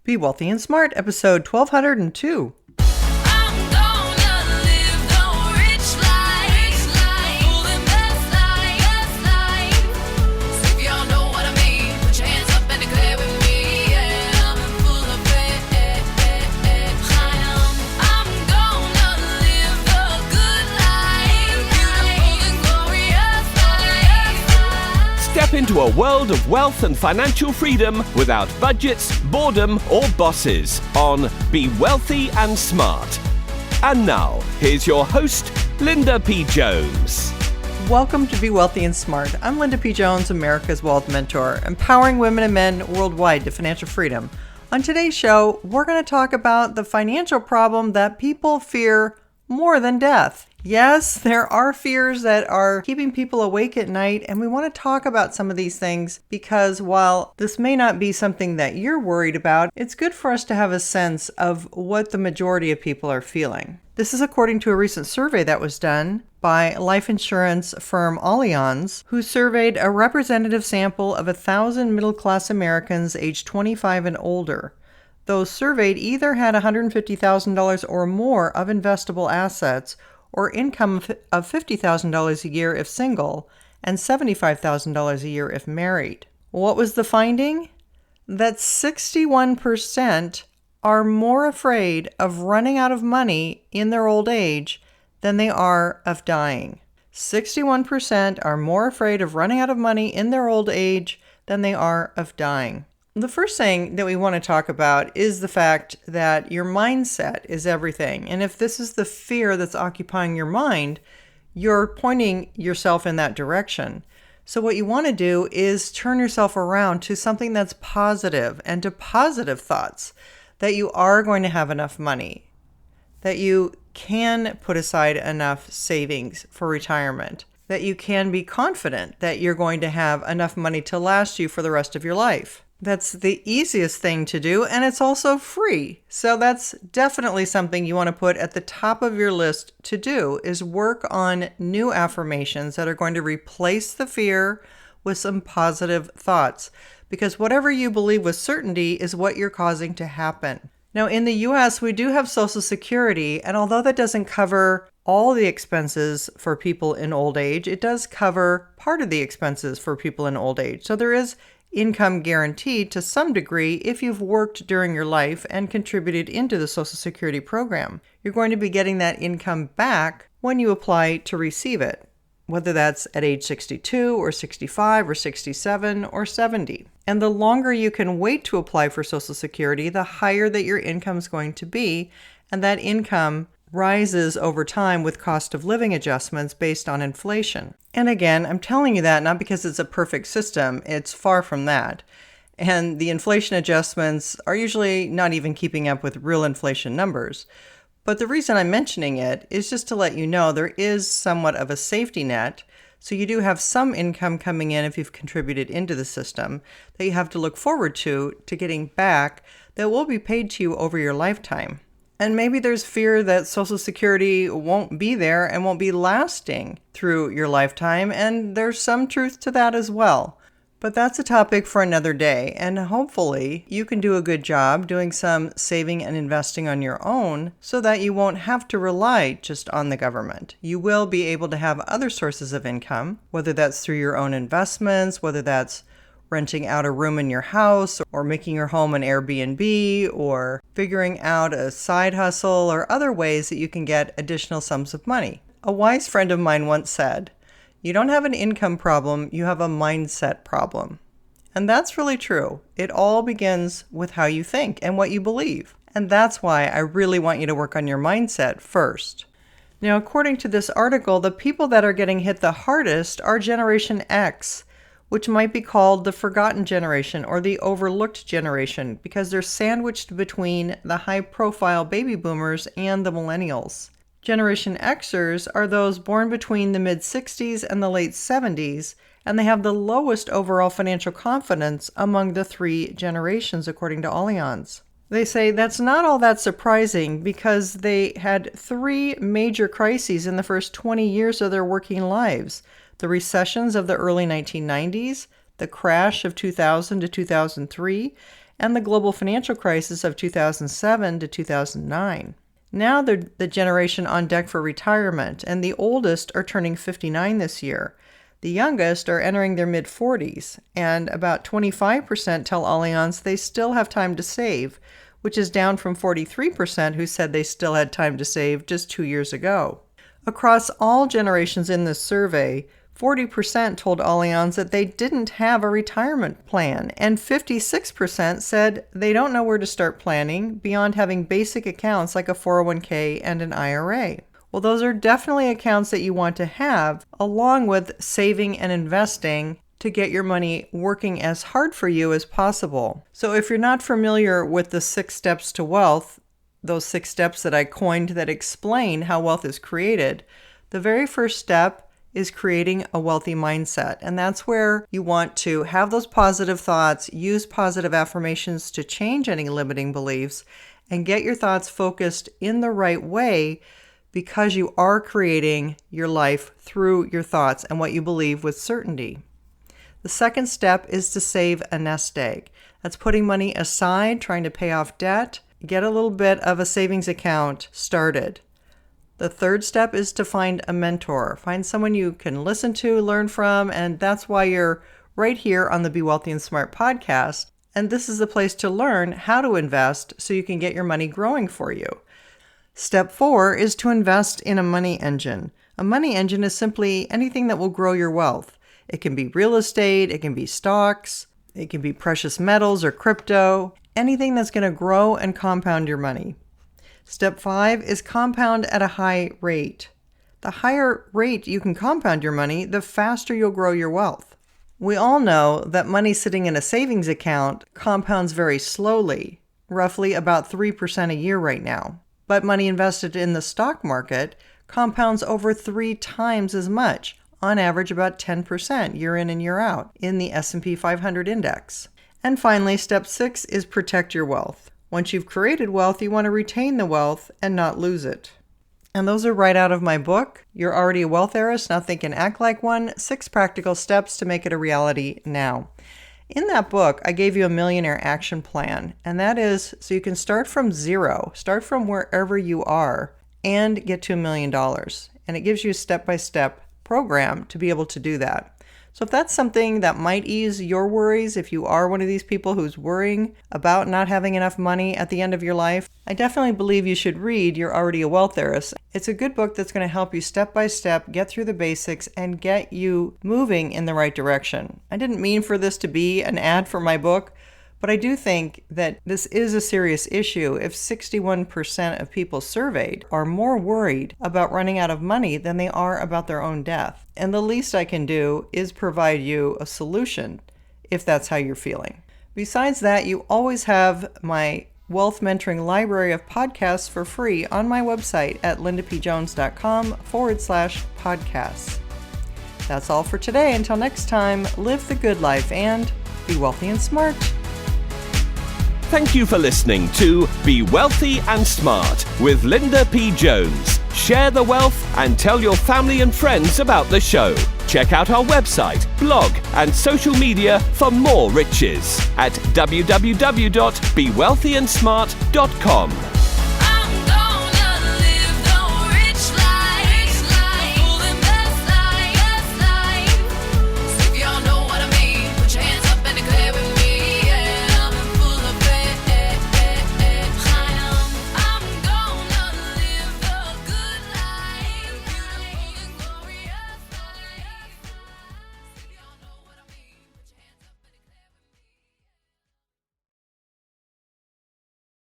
Be Wealthy and Smart, episode 1202. Step into a world of wealth and financial freedom without budgets, boredom, or bosses on Be Wealthy and Smart. And now, here's your host, Linda P. Jones. Welcome to Be Wealthy and Smart. I'm Linda P. Jones, America's Wealth Mentor, empowering women and men worldwide to financial freedom. On today's show, we're going to talk about the financial problem that people fear more than death. Yes, there are fears that are keeping people awake at night, and we want to talk about some of these things because while this may not be something that you're worried about, it's good for us to have a sense of what the majority of people are feeling. This is according to a recent survey that was done by life insurance firm Allianz, who surveyed a representative sample of 1,000 middle-class Americans aged 25 and older. Those surveyed either had $150,000 or more of investable assets or income of $50,000 a year if single, and $75,000 a year if married. What was the finding? That 61% are more afraid of running out of money in their old age than they are of dying. 61% are more afraid of running out of money in their old age than they are of dying. The first thing that we want to talk about is the fact that your mindset is everything. And if this is the fear that's occupying your mind, you're pointing yourself in that direction. So what you want to do is turn yourself around to something that's positive and to positive thoughts, that you are going to have enough money, that you can put aside enough savings for retirement, that you can be confident that you're going to have enough money to last you for the rest of your life. That's the easiest thing to do, and it's also free. So that's definitely something you want to put at the top of your list to do, is work on new affirmations that are going to replace the fear with some positive thoughts. Because whatever you believe with certainty is what you're causing to happen. Now, in the U.S., we do have Social Security, and although that doesn't cover all the expenses for people in old age, it does cover part of the expenses for people in old age. So there is income guaranteed to some degree if you've worked during your life and contributed into the Social Security program. You're going to be getting that income back when you apply to receive it, whether that's at age 62 or 65 or 67 or 70. And the longer you can wait to apply for Social Security, the higher that your income is going to be, and that income rises over time with cost of living adjustments based on inflation. And again, I'm telling you that not because it's a perfect system, it's far from that. And the inflation adjustments are usually not even keeping up with real inflation numbers. But the reason I'm mentioning it is just to let you know there is somewhat of a safety net. So you do have some income coming in if you've contributed into the system that you have to look forward to getting back that will be paid to you over your lifetime. And maybe there's fear that Social Security won't be there and won't be lasting through your lifetime, and there's some truth to that as well. But that's a topic for another day, and hopefully you can do a good job doing some saving and investing on your own so that you won't have to rely just on the government. You will be able to have other sources of income, whether that's through your own investments, whether that's renting out a room in your house, or making your home an Airbnb, or figuring out a side hustle, or other ways that you can get additional sums of money. A wise friend of mine once said, "You don't have an income problem, you have a mindset problem." And that's really true. It all begins with how you think and what you believe. And that's why I really want you to work on your mindset first. Now, according to this article, the people that are getting hit the hardest are Generation X, which might be called the forgotten generation or the overlooked generation because they're sandwiched between the high-profile baby boomers and the millennials. Generation Xers are those born between the mid-60s and the late 70s, and they have the lowest overall financial confidence among the three generations, according to Allianz. They say that's not all that surprising because they had three major crises in the first 20 years of their working lives: the recessions of the early 1990s, the crash of 2000 to 2003, and the global financial crisis of 2007 to 2009. Now they're the generation on deck for retirement, and the oldest are turning 59 this year. The youngest are entering their mid-40s, and about 25% tell Allianz they still have time to save, which is down from 43% who said they still had time to save just 2 years ago. Across all generations in this survey, 40% told Allianz that they didn't have a retirement plan, and 56% said they don't know where to start planning beyond having basic accounts like a 401k and an IRA. Well, those are definitely accounts that you want to have, along with saving and investing to get your money working as hard for you as possible. So if you're not familiar with the 6 steps to wealth, those 6 steps that I coined that explain how wealth is created, the very first step is creating a wealthy mindset. And that's where you want to have those positive thoughts, use positive affirmations to change any limiting beliefs, and get your thoughts focused in the right way, because you are creating your life through your thoughts and what you believe with certainty. The second step is to save a nest egg. That's putting money aside, trying to pay off debt, get a little bit of a savings account started. The third step is to find a mentor. Find someone you can listen to, learn from, and that's why you're right here on the Be Wealthy and Smart podcast. And this is the place to learn how to invest so you can get your money growing for you. Step 4 is to invest in a money engine. A money engine is simply anything that will grow your wealth. It can be real estate, it can be stocks, it can be precious metals or crypto, anything that's going to grow and compound your money. Step 5 is compound at a high rate. The higher rate you can compound your money, the faster you'll grow your wealth. We all know that money sitting in a savings account compounds very slowly, roughly about 3% a year right now. But money invested in the stock market compounds over 3 times as much, on average about 10% year in and year out in the S&P 500 index. And finally, step 6 is protect your wealth. Once you've created wealth, you want to retain the wealth and not lose it. And those are right out of my book, You're Already a Wealth Heiress, Now Think and Act Like One, 6 Practical Steps to Make It a Reality Now. In that book, I gave you a millionaire action plan, and that is so you can start from zero, start from wherever you are, and get to $1 million. And it gives you a step-by-step program to be able to do that. So if that's something that might ease your worries, if you are one of these people who's worrying about not having enough money at the end of your life, I definitely believe you should read You're Already a Wealth Heiress. It's a good book that's going to help you step by step get through the basics and get you moving in the right direction. I didn't mean for this to be an ad for my book, but I do think that this is a serious issue if 61% of people surveyed are more worried about running out of money than they are about their own death. And the least I can do is provide you a solution if that's how you're feeling. Besides that, you always have my Wealth Mentoring library of podcasts for free on my website at lindapjones.com/podcasts. That's all for today. Until next time, live the good life and be wealthy and smart. Thank you for listening to Be Wealthy and Smart with Linda P. Jones. Share the wealth and tell your family and friends about the show. Check out our website, blog, and social media for more riches at www.bewealthyandsmart.com.